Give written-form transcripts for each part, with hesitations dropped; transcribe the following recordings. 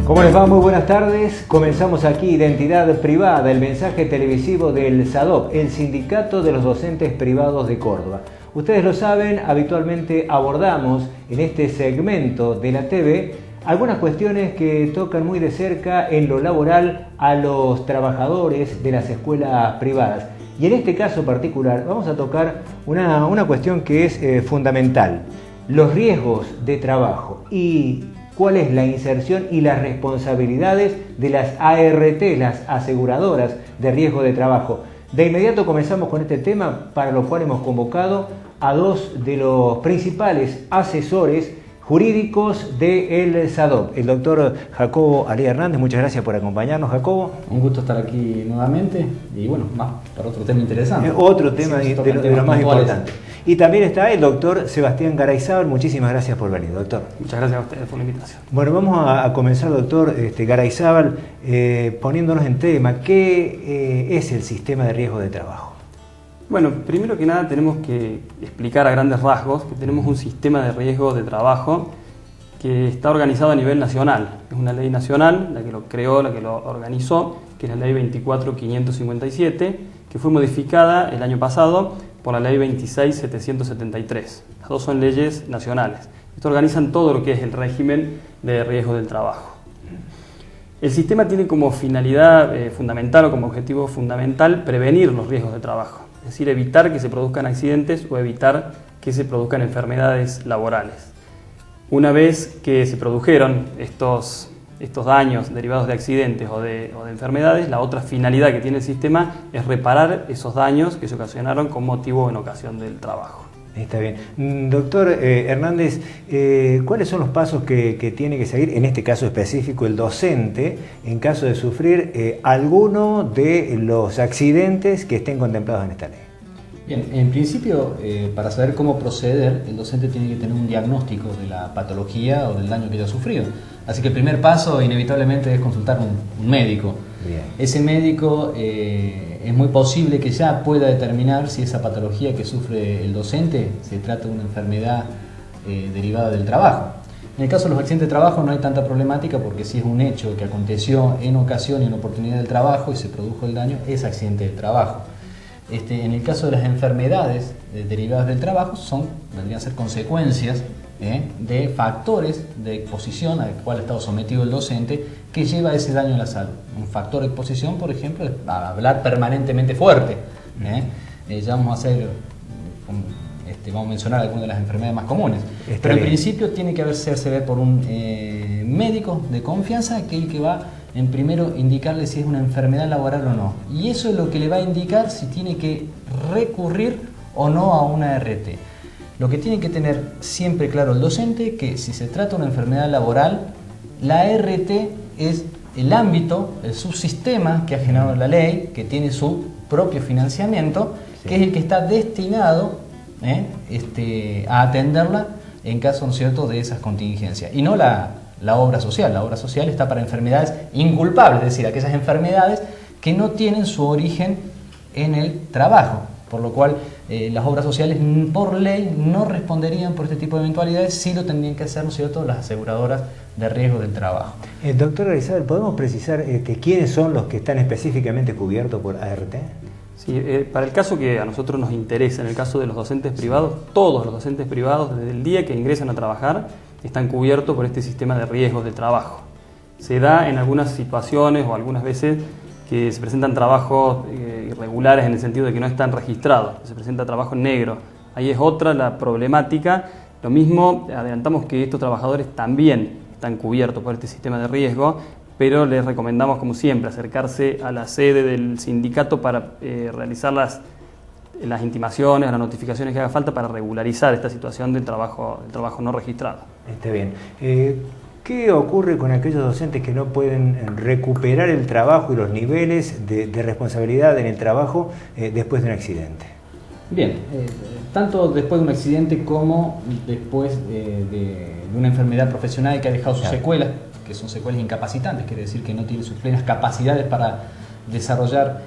¿Cómo les va? Muy buenas tardes. Comenzamos aquí Identidad Privada, el mensaje televisivo del SADOP, el Sindicato de los Docentes Privados de Córdoba. Ustedes lo saben, habitualmente abordamos en este segmento de la TV algunas cuestiones que tocan muy de cerca en lo laboral a los trabajadores de las escuelas privadas. Y en este caso particular vamos a tocar una cuestión que es fundamental, los riesgos de trabajo y cuál es la inserción y las responsabilidades de las ART, las aseguradoras de riesgo de trabajo. De inmediato comenzamos con este tema, para lo cual hemos convocado a dos de los principales asesores jurídicos del SADOP, el doctor Jacobo Alí Hernández. Muchas gracias por acompañarnos, Jacobo. Un gusto estar aquí nuevamente y bueno, más para otro tema interesante. Otro tema de lo más importante. Y también está el doctor Sebastián Garayzábal. Muchísimas gracias por venir, doctor. Muchas gracias a ustedes por la invitación. Bueno, vamos a comenzar, doctor Garayzábal, poniéndonos en tema. ¿Qué es el sistema de riesgo de trabajo? Bueno, primero que nada tenemos que explicar a grandes rasgos que tenemos un sistema de riesgo de trabajo que está organizado a nivel nacional. Es una ley nacional, la que lo creó, la que lo organizó, que es la ley 24.557, que fue modificada el año pasado por la ley 26.773. Las dos son leyes nacionales. Esto organizan todo lo que es el régimen de riesgo del trabajo. El sistema tiene como finalidad fundamental o como objetivo fundamental prevenir los riesgos de trabajo. Es decir, evitar que se produzcan accidentes o evitar que se produzcan enfermedades laborales. Una vez que se produjeron estos daños derivados de accidentes o de enfermedades, la otra finalidad que tiene el sistema es reparar esos daños que se ocasionaron con motivo o en ocasión del trabajo. Está bien. Doctor Hernández, ¿cuáles son los pasos que tiene que seguir, en este caso específico, el docente, en caso de sufrir alguno de los accidentes que estén contemplados en esta ley? Bien, en principio, para saber cómo proceder, el docente tiene que tener un diagnóstico de la patología o del daño que haya sufrido. Así que el primer paso, inevitablemente, es consultar un médico. Bien. Ese médico es muy posible que ya pueda determinar si esa patología que sufre el docente se trata de una enfermedad derivada del trabajo. En el caso de los accidentes de trabajo no hay tanta problemática porque si es un hecho que aconteció en ocasión y en oportunidad del trabajo y se produjo el daño, es accidente del trabajo. En el caso de las enfermedades derivadas del trabajo vendrían a ser consecuencias de factores de exposición al cual ha estado sometido el docente que lleva a ese daño a la salud. Un factor de exposición, por ejemplo, es hablar permanentemente fuerte. Ya vamos a mencionar algunas de las enfermedades más comunes. Pero en principio tiene que hacerse ver por un médico de confianza, aquel que va en primero indicarle si es una enfermedad laboral o no. Y eso es lo que le va a indicar si tiene que recurrir o no a una ART. Lo que tiene que tener siempre claro el docente que si se trata de una enfermedad laboral, la ART es el ámbito, el subsistema que ha generado la ley, que tiene su propio financiamiento, que es el que está destinado a atenderla en caso, ¿no es cierto?, de esas contingencias. Y no la obra social. La obra social está para enfermedades inculpables, es decir, aquellas enfermedades que no tienen su origen en el trabajo, por lo cual las obras sociales por ley no responderían por este tipo de eventualidades, sí lo tendrían que hacer, ¿no es cierto?, las aseguradoras de riesgo del trabajo. Doctor Garayzábal, ¿podemos precisar quiénes son los que están específicamente cubiertos por ART? Sí, para el caso que a nosotros nos interesa, en el caso de los docentes privados, todos los docentes privados desde el día que ingresan a trabajar están cubiertos por este sistema de riesgos de trabajo. Se da en algunas situaciones o algunas veces que se presentan trabajos irregulares en el sentido de que no están registrados, se presenta trabajo negro. Ahí es otra la problemática. Lo mismo, adelantamos que estos trabajadores también están cubiertos por este sistema de riesgo, pero les recomendamos, como siempre, acercarse a la sede del sindicato para realizar las intimaciones, las notificaciones que haga falta para regularizar esta situación del trabajo no registrado. Está bien. ¿Qué ocurre con aquellos docentes que no pueden recuperar el trabajo y los niveles de responsabilidad en el trabajo después de un accidente? Bien, tanto después de un accidente como después de una enfermedad profesional que ha dejado sus secuelas, que son secuelas incapacitantes, quiere decir que no tiene sus plenas capacidades para desarrollar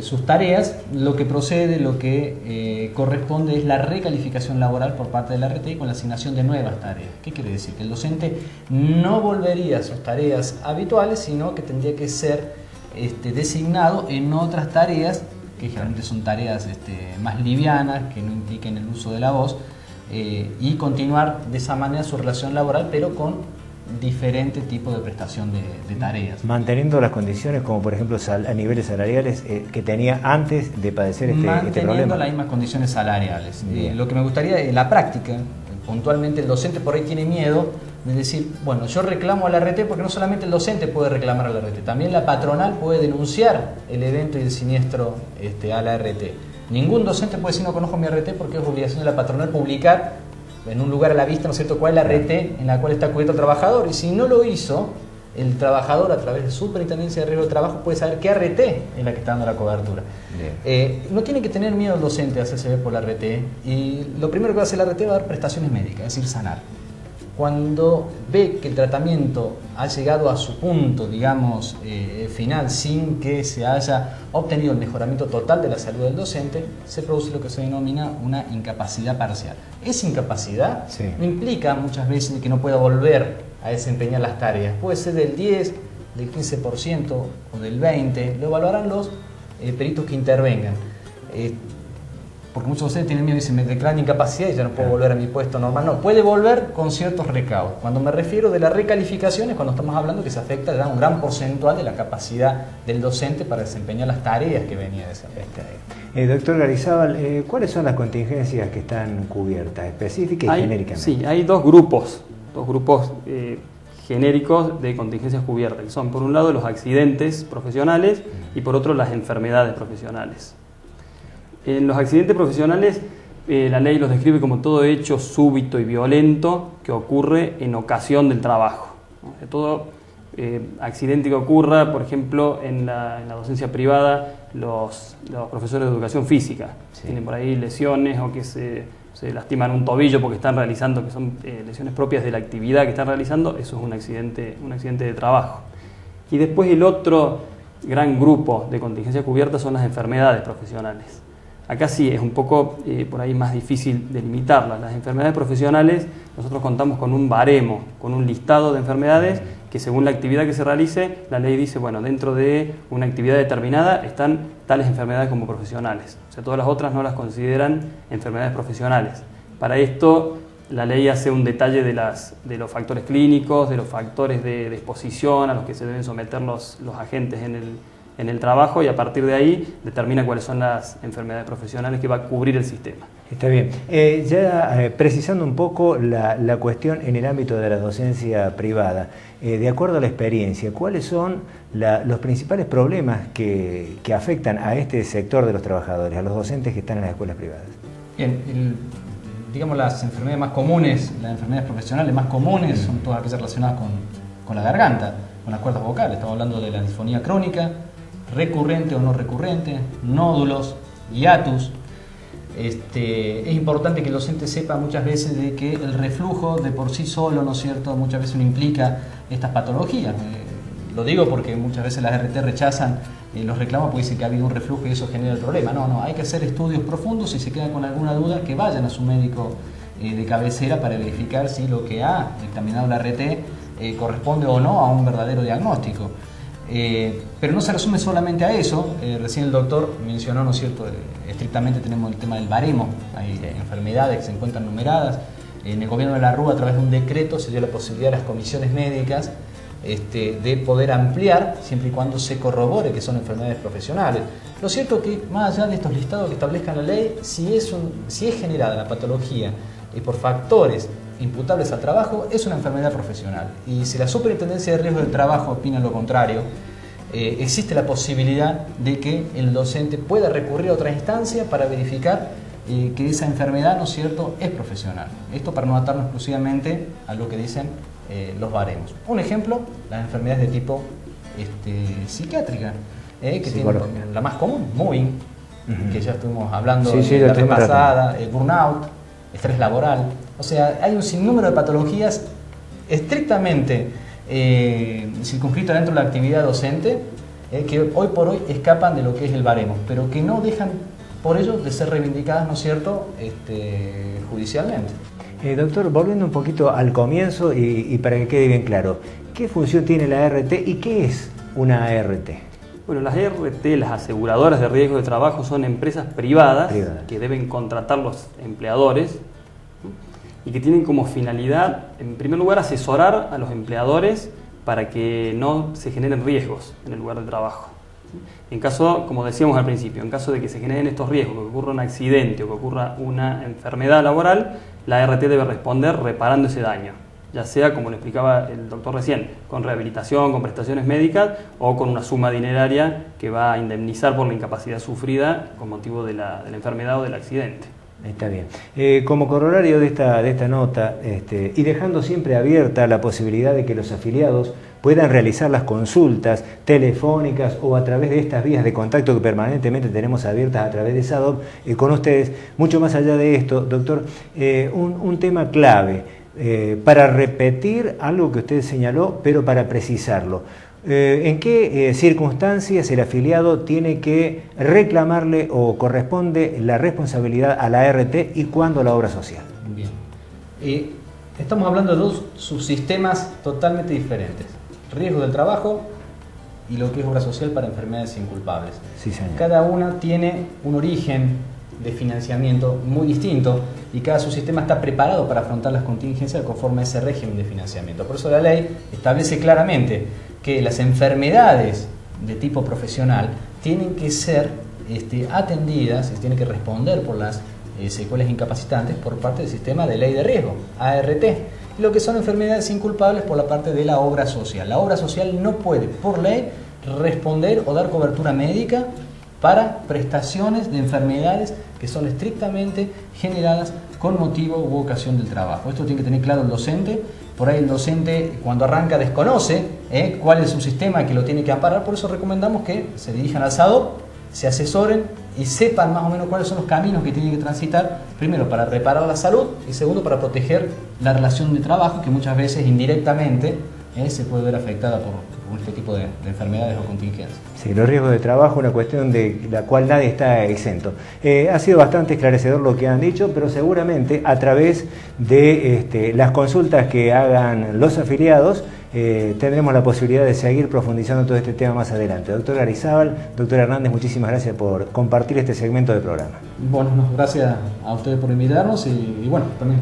sus tareas, lo que procede, lo que corresponde es la recalificación laboral por parte del RT con la asignación de nuevas tareas. ¿Qué quiere decir? Que el docente no volvería a sus tareas habituales, sino que tendría que ser designado en otras tareas, que generalmente son tareas más livianas, que no impliquen el uso de la voz, y continuar de esa manera su relación laboral, pero con diferente tipo de prestación de tareas. Manteniendo las condiciones, como por ejemplo a niveles salariales que tenía antes de padecer este problema. Manteniendo las mismas condiciones salariales. Lo que me gustaría en la práctica, puntualmente el docente por ahí tiene miedo de decir, bueno, yo reclamo al RT, porque no solamente el docente puede reclamar al RT, también la patronal puede denunciar el evento y el siniestro a la RT. Ningún docente puede decir no conozco mi RT, porque es obligación de la patronal publicar en un lugar a la vista, ¿no es cierto?, cuál es la RT en la cual está cubierto el trabajador, y si no lo hizo, el trabajador a través de Superintendencia de Riesgo de Trabajo puede saber qué RT es la que está dando la cobertura. No tiene que tener miedo el docente de hacerse ver por la RT, y lo primero que va a hacer la RT va a dar prestaciones médicas, es decir, sanar. Cuando ve que el tratamiento ha llegado a su punto, digamos, final, sin que se haya obtenido el mejoramiento total de la salud del docente, se produce lo que se denomina una incapacidad parcial. Esa incapacidad no implica muchas veces que no pueda volver a desempeñar las tareas. Puede ser del 10, del 15% o del 20%, lo evaluarán los peritos que intervengan. Porque muchos de ustedes tienen miedo y dicen, me declaran incapacidad y ya no puedo volver a mi puesto normal. No, puede volver con ciertos recaudos. Cuando me refiero de la recalificación es cuando estamos hablando que se afecta ya un gran porcentual de la capacidad del docente para desempeñar las tareas que venía a desarrollar. Doctor Garizábal, ¿cuáles son las contingencias que están cubiertas, específicas y genéricamente? Sí, hay dos grupos genéricos de contingencias cubiertas, que son por un lado los accidentes profesionales y por otro las enfermedades profesionales. En los accidentes profesionales, la ley los describe como todo hecho súbito y violento que ocurre en ocasión del trabajo. Todo accidente que ocurra, por ejemplo, en la docencia privada, los profesores de educación física tienen por ahí lesiones o que se lastiman un tobillo porque están realizando, que son lesiones propias de la actividad que están realizando, eso es un accidente de trabajo. Y después el otro gran grupo de contingencias cubiertas son las enfermedades profesionales. Acá sí es un poco por ahí más difícil delimitarlas. Las enfermedades profesionales, nosotros contamos con un baremo, con un listado de enfermedades que según la actividad que se realice, la ley dice, bueno, dentro de una actividad determinada están tales enfermedades como profesionales. O sea, todas las otras no las consideran enfermedades profesionales. Para esto, la ley hace un detalle de los factores clínicos, de los factores de exposición a los que se deben someter los agentes en el trabajo, y a partir de ahí determina cuáles son las enfermedades profesionales que va a cubrir el sistema. Está bien. Precisando un poco la cuestión en el ámbito de la docencia privada, de acuerdo a la experiencia, ¿cuáles son los principales problemas que afectan a este sector de los trabajadores, a los docentes que están en las escuelas privadas? Bien, digamos las enfermedades más comunes, las enfermedades profesionales más comunes son todas aquellas relacionadas con la garganta, con las cuerdas vocales. Estamos hablando de la disfonía crónica, recurrente o no recurrente, nódulos, hiatus. Es importante que el docente sepa muchas veces de que el reflujo de por sí solo, ¿no es cierto?, muchas veces no implica estas patologías. Lo digo porque muchas veces las RT rechazan los reclamos porque dicen que ha habido un reflujo y eso genera el problema. No, hay que hacer estudios profundos. Si se quedan con alguna duda, que vayan a su médico de cabecera para verificar si lo que ha dictaminado la RT corresponde o no a un verdadero diagnóstico. Pero no se resume solamente a eso. Recién el doctor mencionó, ¿no es cierto?, estrictamente tenemos el tema del baremo. Hay enfermedades que se encuentran numeradas. En el gobierno de la Rúa, a través de un decreto, se dio la posibilidad a las comisiones médicas de poder ampliar, siempre y cuando se corrobore que son enfermedades profesionales. Lo cierto es que, más allá de estos listados que establezcan la ley, si es generada la patología por factores imputables al trabajo, es una enfermedad profesional. Y si la Superintendencia de Riesgo del Trabajo opina lo contrario, existe la posibilidad de que el docente pueda recurrir a otra instancia para verificar que esa enfermedad, ¿no es cierto?, es profesional. Esto para no atarnos exclusivamente a lo que dicen los baremos. Un ejemplo, las enfermedades de tipo psiquiátrica, que tienen la más común, mobbing, que ya estuvimos hablando la vez pasada, burnout, estrés laboral. O sea, hay un sinnúmero de patologías estrictamente circunscritas dentro de la actividad docente que hoy por hoy escapan de lo que es el baremo, pero que no dejan por ello de ser reivindicadas, ¿no es cierto?, judicialmente. Doctor, volviendo un poquito al comienzo y para que quede bien claro, ¿qué función tiene la ART y qué es una ART? Bueno, las ART, las aseguradoras de riesgo de trabajo, son empresas privadas que deben contratar los empleadores y que tienen como finalidad, en primer lugar, asesorar a los empleadores para que no se generen riesgos en el lugar de trabajo. En caso, como decíamos al principio, en caso de que se generen estos riesgos, que ocurra un accidente o que ocurra una enfermedad laboral, la ART debe responder reparando ese daño, ya sea, como le explicaba el doctor recién, con rehabilitación, con prestaciones médicas o con una suma dineraria que va a indemnizar por la incapacidad sufrida con motivo de la enfermedad o del accidente. Está bien. Como corolario de esta nota, y dejando siempre abierta la posibilidad de que los afiliados puedan realizar las consultas telefónicas o a través de estas vías de contacto que permanentemente tenemos abiertas a través de SADOP con ustedes, mucho más allá de esto, doctor, un tema clave para repetir algo que usted señaló, pero para precisarlo. ¿En qué circunstancias el afiliado tiene que reclamarle o corresponde la responsabilidad a la ART y cuándo a la obra social? Bien. Estamos hablando de dos subsistemas totalmente diferentes. Riesgo del trabajo y lo que es obra social para enfermedades inculpables. Sí, señor. Cada una tiene un origen de financiamiento muy distinto y cada subsistema está preparado para afrontar las contingencias conforme a ese régimen de financiamiento. Por eso la ley establece claramente que las enfermedades de tipo profesional tienen que ser atendidas, tienen que responder por las secuelas incapacitantes por parte del sistema de ley de riesgo, ART, y lo que son enfermedades inculpables por la parte de la obra social. La obra social no puede, por ley, responder o dar cobertura médica para prestaciones de enfermedades que son estrictamente generadas con motivo u ocasión del trabajo. Esto tiene que tener claro el docente. Por ahí el docente, cuando arranca, desconoce cuál es su sistema que lo tiene que amparar. Por eso recomendamos que se dirijan al SADOP, se asesoren y sepan más o menos cuáles son los caminos que tienen que transitar, primero para reparar la salud y segundo para proteger la relación de trabajo, que muchas veces indirectamente se puede ver afectada por este tipo de enfermedades o contingencias. Sí, los riesgos de trabajo, una cuestión de la cual nadie está exento. Ha sido bastante esclarecedor lo que han dicho, pero seguramente a través de las consultas que hagan los afiliados tendremos la posibilidad de seguir profundizando todo este tema más adelante. Doctor Arizábal, doctor Hernández, muchísimas gracias por compartir este segmento del programa. Bueno, gracias a ustedes por invitarnos y bueno, también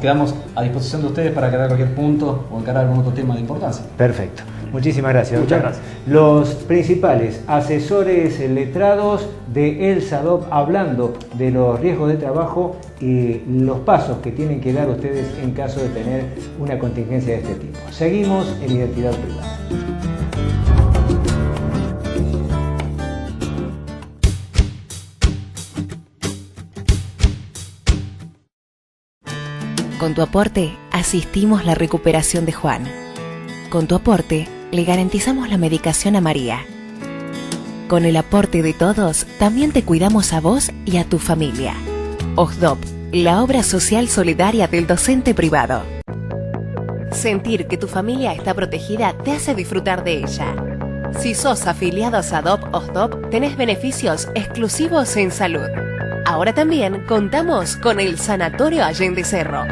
quedamos a disposición de ustedes para aclarar cualquier punto o encarar algún otro tema de importancia. Perfecto. Muchísimas gracias. Muchas gracias. Los principales asesores letrados de El SADOP hablando de los riesgos de trabajo y los pasos que tienen que dar ustedes en caso de tener una contingencia de este tipo. Seguimos en Identidad Privada. Con tu aporte, asistimos la recuperación de Juan. Con tu aporte, le garantizamos la medicación a María. Con el aporte de todos, también te cuidamos a vos y a tu familia. OSDOP, la obra social solidaria del docente privado. Sentir que tu familia está protegida te hace disfrutar de ella. Si sos afiliado a SADOP OSDOP, tenés beneficios exclusivos en salud. Ahora también contamos con el Sanatorio Allende Cerro.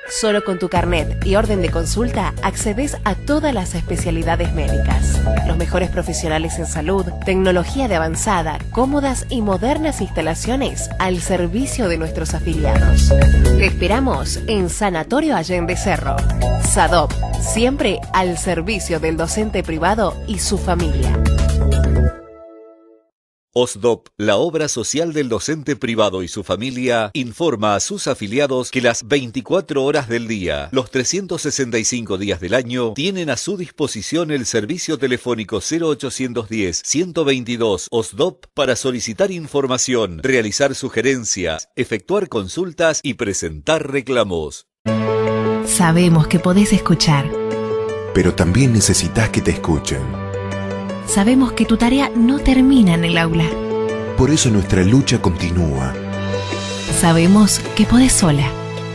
Solo con tu carnet y orden de consulta accedes a todas las especialidades médicas. Los mejores profesionales en salud, tecnología de avanzada, cómodas y modernas instalaciones al servicio de nuestros afiliados. Te esperamos en Sanatorio Allende Cerro. SADOP, siempre al servicio del docente privado y su familia. OSDOP, la obra social del docente privado y su familia, informa a sus afiliados que las 24 horas del día, los 365 días del año, tienen a su disposición el servicio telefónico 0810-122 OSDOP para solicitar información, realizar sugerencias, efectuar consultas y presentar reclamos. Sabemos que podés escuchar. Pero también necesitas que te escuchen. Sabemos que tu tarea no termina en el aula. Por eso nuestra lucha continúa. Sabemos que podés sola.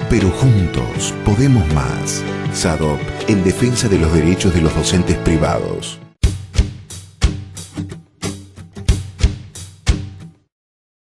Pero juntos podemos más. SADOP, en defensa de los derechos de los docentes privados.